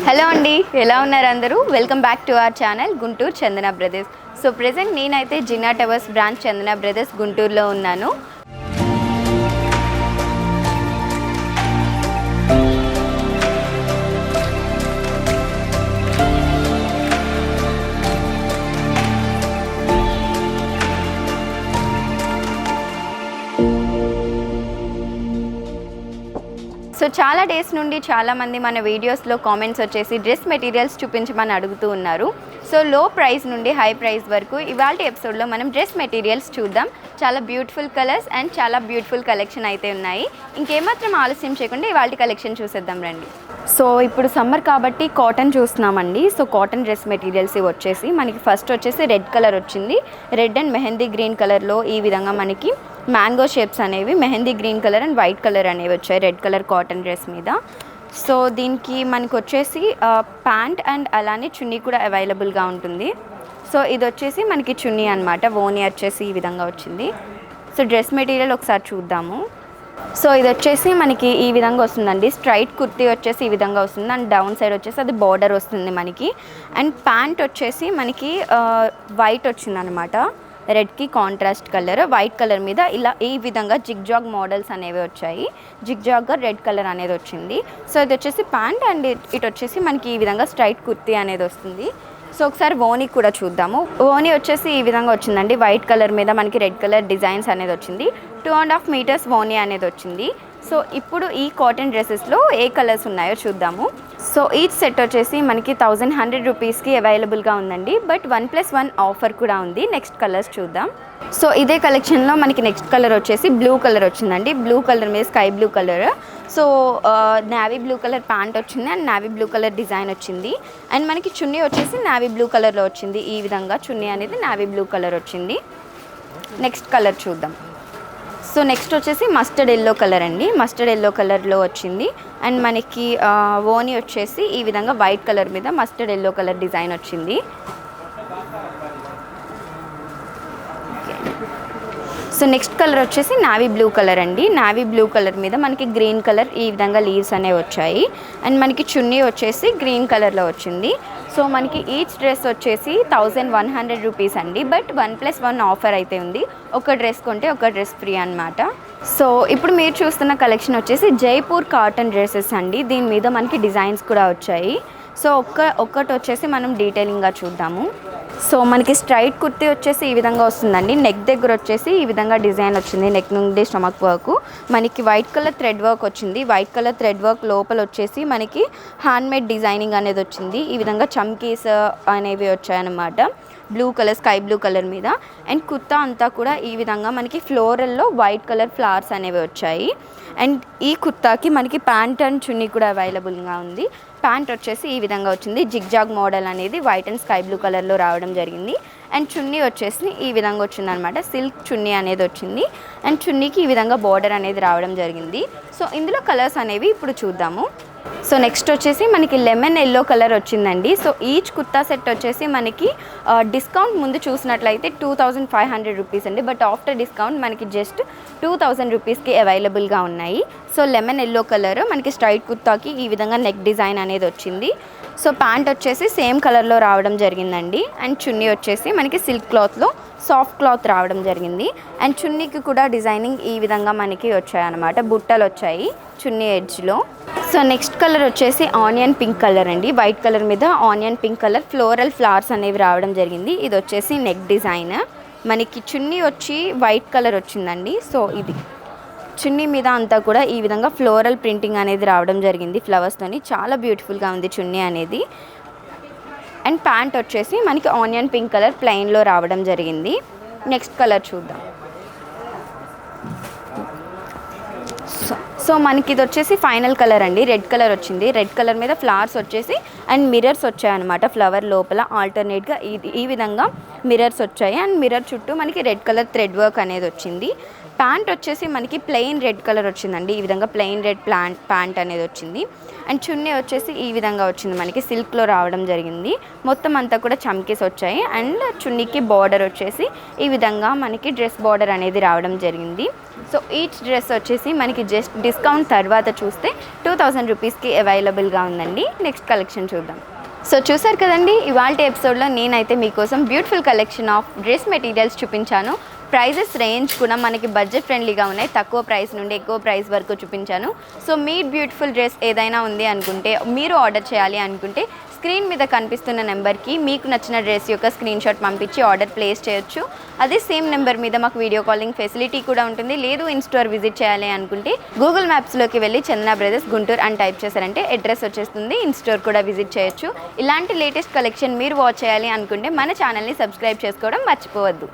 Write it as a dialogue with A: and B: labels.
A: Hello అండి, ఎలా ఉన్నారు అందరూ? Welcome back to our channel Guntur Chandana brothers. So present నేనైతే జిన్నా టవర్స్ బ్రాంచ్ చందన బ్రదర్స్ గుంటూరులో ఉన్నాను. సో చాలా డేస్ నుండి చాలామంది మన వీడియోస్లో కామెంట్స్ వచ్చేసి డ్రెస్ మెటీరియల్స్ చూపించమని అడుగుతూ ఉన్నారు. సో లో ప్రైస్ నుండి హై ప్రైస్ వరకు ఇవాళ ఎపిసోడ్లో మనం డ్రెస్ మెటీరియల్స్ చూద్దాం. చాలా బ్యూటిఫుల్ కలర్స్ అండ్ చాలా బ్యూటిఫుల్ కలెక్షన్ అయితే ఉన్నాయి. ఇంకేమాత్రం ఆలస్యం చేయకుండా ఇవాళ కలెక్షన్ చూసేద్దాం రండి. సో ఇప్పుడు సమ్మర్ కాబట్టి కాటన్ చూస్తున్నామండి. సో కాటన్ డ్రెస్ మెటీరియల్స్ వచ్చేసి మనకి ఫస్ట్ వచ్చేసి రెడ్ కలర్ వచ్చింది. రెడ్ అండ్ మెహందీ గ్రీన్ కలర్లో ఈ విధంగా మనకి మ్యాంగో షేప్స్ అనేవి mehndi green colour and white colour అనేవి వచ్చాయి రెడ్ కలర్ కాటన్ డ్రెస్ మీద. సో దీనికి మనకు వచ్చేసి ప్యాంట్ అండ్ అలానే చున్నీ కూడా అవైలబుల్గా ఉంటుంది. సో ఇది వచ్చేసి మనకి చున్నీ అనమాట. ఓనీ వచ్చేసి ఈ విధంగా వచ్చింది. సో డ్రెస్ మెటీరియల్ ఒకసారి చూద్దాము. సో ఇది వచ్చేసి మనకి ఈ విధంగా వస్తుందండి. స్ట్రైట్ కుర్తీ వచ్చేసి ఈ విధంగా వస్తుంది అండ్ డౌన్ సైడ్ వచ్చేసి అది బార్డర్ వస్తుంది మనకి. అండ్ ప్యాంట్ వచ్చేసి మనకి వైట్ వచ్చిందనమాట. రెడ్కి కాంట్రాస్ట్ కలర్, వైట్ కలర్ మీద ఇలా ఈ విధంగా జిగ్జాగ్ మోడల్స్ అనేవి వచ్చాయి. జిగ్జాగ్గా రెడ్ కలర్ అనేది వచ్చింది. సో ఇది వచ్చేసి ప్యాంట్ అండ్ ఇటు వచ్చేసి మనకి ఈ విధంగా స్ట్రైట్ కుర్తీ అనేది వస్తుంది. సో ఒకసారి ఓనీ కూడా చూద్దాము. ఓనీ వచ్చేసి ఈ విధంగా వచ్చిందండి. వైట్ కలర్ మీద మనకి రెడ్ కలర్ డిజైన్స్ అనేది వచ్చింది. 2.5 మీటర్స్ ఓనీ అనేది వచ్చింది. సో ఇప్పుడు ఈ కాటన్ డ్రెస్సెస్లో ఏ కలర్స్ ఉన్నాయో చూద్దాము. సో ఈచ్ సెట్ వచ్చేసి మనకి 1100 రూపీస్కి అవైలబుల్గా ఉందండి. బట్ 1+1 ఆఫర్ కూడా ఉంది. నెక్స్ట్ కలర్స్ చూద్దాం. సో ఇదే కలెక్షన్లో మనకి నెక్స్ట్ కలర్ వచ్చేసి బ్లూ కలర్ వచ్చిందండి. బ్లూ కలర్ మీద sky blue colour. So navy blue colour pant వచ్చింది and navy blue colour design వచ్చింది. అండ్ మనకి చున్నీ వచ్చేసి నావీ బ్లూ కలర్లో వచ్చింది. ఈ విధంగా చున్నీ అనేది నావీ బ్లూ కలర్ వచ్చింది. నెక్స్ట్ కలర్ చూద్దాం. సో నెక్స్ట్ వచ్చేసి మస్టర్డ్ ఎల్లో కలర్ అండి. మస్టర్డ్ ఎల్లో కలర్లో వచ్చింది. అండ్ మనకి ఓనీ వచ్చేసి ఈ విధంగా వైట్ కలర్ మీద మస్టర్డ్ ఎల్లో కలర్ డిజైన్ వచ్చింది. సో నెక్స్ట్ కలర్ వచ్చేసి నావీ బ్లూ కలర్ అండి. నావీ బ్లూ కలర్ మీద మనకి గ్రీన్ కలర్ ఈ విధంగా లీవ్స్ అనేవి వచ్చాయి. అండ్ మనకి చున్నీ వచ్చేసి గ్రీన్ కలర్లో వచ్చింది. సో మనకి ఈచ్ డ్రెస్ వచ్చేసి 1100 రూపీస్ అండి. బట్ 1+1 ఆఫర్ అయితే ఉంది. ఒక డ్రెస్ కొంటే ఒక డ్రెస్ ఫ్రీ అనమాట. సో ఇప్పుడు మీరు చూస్తున్న కలెక్షన్ వచ్చేసి జైపూర్ కాటన్ డ్రెస్సెస్ అండి. దీని మీద మనకి డిజైన్స్ కూడా వచ్చాయి. సో ఒక్కటి వచ్చేసి మనం డీటెయిలింగ్గా చూద్దాము. సో మనకి స్ట్రైట్ కుర్తీ వచ్చేసి ఈ విధంగా వస్తుందండి. నెక్ దగ్గర వచ్చేసి ఈ విధంగా డిజైన్ వచ్చింది. నెక్ నుండి స్టమక్ వర్క్. మనకి వైట్ కలర్ థ్రెడ్ వర్క్ వచ్చింది. వైట్ కలర్ థ్రెడ్ వర్క్ లోపల వచ్చేసి మనకి హ్యాండ్మేడ్ డిజైనింగ్ అనేది వచ్చింది. ఈ విధంగా చమ్కీస్ అనేవి వచ్చాయన్నమాట. Blue colour, sky blue colour మీద. అండ్ కుర్తా అంతా కూడా ఈ విధంగా మనకి ఫ్లోరల్లో వైట్ కలర్ ఫ్లవర్స్ అనేవి వచ్చాయి. అండ్ ఈ కుర్తాకి మనకి ప్యాంట్ అండ్ చున్నీ కూడా అవైలబుల్గా ఉంది. ప్యాంట్ వచ్చేసి ఈ విధంగా వచ్చింది. జిగ్జాగ్ మోడల్ అనేది వైట్ అండ్ స్కై బ్లూ కలర్లో రావడం జరిగింది. అండ్ చున్నీ వచ్చేసి ఈ విధంగా వచ్చిందనమాట. సిల్క్ చున్నీ అనేది వచ్చింది. అండ్ చున్నీకి ఈ విధంగా బార్డర్ అనేది రావడం జరిగింది. సో ఇందులో కలర్స్ అనేవి ఇప్పుడు చూద్దాము. సో నెక్స్ట్ వచ్చేసి మనకి లెమన్ ఎల్లో కలర్ వచ్చిందండి. సో ఈచ్ కుర్తా సెట్ వచ్చేసి మనకి డిస్కౌంట్ ముందు చూసినట్లయితే 2500 రూపీస్ అండి. బట్ ఆఫ్టర్ డిస్కౌంట్ మనకి జస్ట్ 2000 రూపీస్కి అవైలబుల్గా ఉన్నాయి. సో లెమన్ ఎల్లో కలర్ మనకి స్ట్రైట్ కుర్తాకి ఈ విధంగా నెక్ డిజైన్ అనేది వచ్చింది. సో ప్యాంట్ వచ్చేసి సేమ్ కలర్లో రావడం జరిగిందండి. అండ్ చున్నీ వచ్చేసి మనకి సిల్క్ క్లాత్లో సాఫ్ట్ క్లాత్ రావడం జరిగింది. అండ్ చున్నీకి కూడా డిజైనింగ్ ఈ విధంగా మనకి వచ్చాయన్నమాట. బుట్టలు వచ్చాయి చున్నీ ఎడ్జ్లో. సో నెక్స్ట్ కలర్ వచ్చేసి ఆనియన్ పింక్ కలర్ అండి. వైట్ కలర్ మీద onion pink colour floral flowers అనేవి రావడం జరిగింది. ఇది వచ్చేసి నెక్ డిజైన్. మనకి చున్నీ వచ్చి వైట్ కలర్ వచ్చిందండి. సో ఇది చున్నీ మీద అంతా కూడా ఈ విధంగా ఫ్లోరల్ ప్రింటింగ్ అనేది రావడం జరిగింది ఫ్లవర్స్తోని. చాలా బ్యూటిఫుల్గా ఉంది చున్నీ అనేది. అండ్ ప్యాంట్ వచ్చేసి మనకి ఆనియన్ పింక్ కలర్ ప్లెయిన్లో రావడం జరిగింది. నెక్స్ట్ కలర్ చూద్దాం. సో మనకి ఇది వచ్చేసి ఫైనల్ కలర్ అండి. రెడ్ కలర్ వచ్చింది. రెడ్ కలర్ మీద ఫ్లవర్స్ వచ్చేసి అండ్ మిర్రర్స్ వచ్చాయన్నమాట. ఫ్లవర్ లోపల ఆల్టర్నేట్గా ఈ విధంగా మిర్రర్స్ వచ్చాయి. అండ్ మిర్రర్ చుట్టూ మనకి రెడ్ కలర్ థ్రెడ్ వర్క్ అనేది వచ్చింది. ప్యాంట్ వచ్చేసి మనకి ప్లెయిన్ రెడ్ కలర్ వచ్చిందండి. ఈ విధంగా ప్లెయిన్ రెడ్ ప్యాంట్ అనేది వచ్చింది. అండ్ చున్నీ వచ్చేసి ఈ విధంగా వచ్చింది, మనకి సిల్క్లో రావడం జరిగింది. మొత్తం అంతా కూడా చమ్కీస్ వచ్చాయి. అండ్ చున్నీకి బార్డర్ వచ్చేసి ఈ విధంగా మనకి డ్రెస్ బార్డర్ అనేది రావడం జరిగింది. సో ఈచ్ డ్రెస్ వచ్చేసి మనకి జస్ట్ డిస్కౌంట్ తర్వాత చూస్తే 2000 రూపీస్కి అవైలబుల్గా ఉందండి. నెక్స్ట్ కలెక్షన్ చూద్దాం. సో చూసారు కదండి, ఇవాళ ఎపిసోడ్లో నేనైతే మీకోసం beautiful collection of dress materials చూపించాను. ప్రైజెస్ రేంజ్ కూడా మనకి బడ్జెట్ ఫ్రెండ్లీగా ఉన్నాయి. తక్కువ ప్రైస్ నుండి ఎక్కువ ప్రైస్ వరకు చూపించాను. సో మీ బ్యూటిఫుల్ డ్రెస్ ఏదైనా ఉంది అనుకుంటే, మీరు ఆర్డర్ చేయాలి అనుకుంటే స్క్రీన్ మీద కనిపిస్తున్న నెంబర్కి మీకు నచ్చిన డ్రెస్ యొక్క స్క్రీన్ షాట్ పంపించి ఆర్డర్ ప్లేస్ చేయొచ్చు. అదే సేమ్ నెంబర్ మీద మాకు వీడియో కాలింగ్ ఫెసిలిటీ కూడా ఉంటుంది. లేదు ఇన్ స్టోర్ విజిట్ చేయాలి అనుకుంటే గూగుల్ మ్యాప్స్లోకి వెళ్ళి చందన బ్రదర్స్ గుంటూరు అని టైప్ చేశారంటే అడ్రస్ వచ్చేస్తుంది. ఇన్ స్టోర్ కూడా విజిట్ చేయొచ్చు. ఇలాంటి లేటెస్ట్ కలెక్షన్ మీరు వాచ్ చేయాలి అనుకుంటే మన ఛానల్ని సబ్స్క్రైబ్ చేసుకోవడం మర్చిపోవద్దు.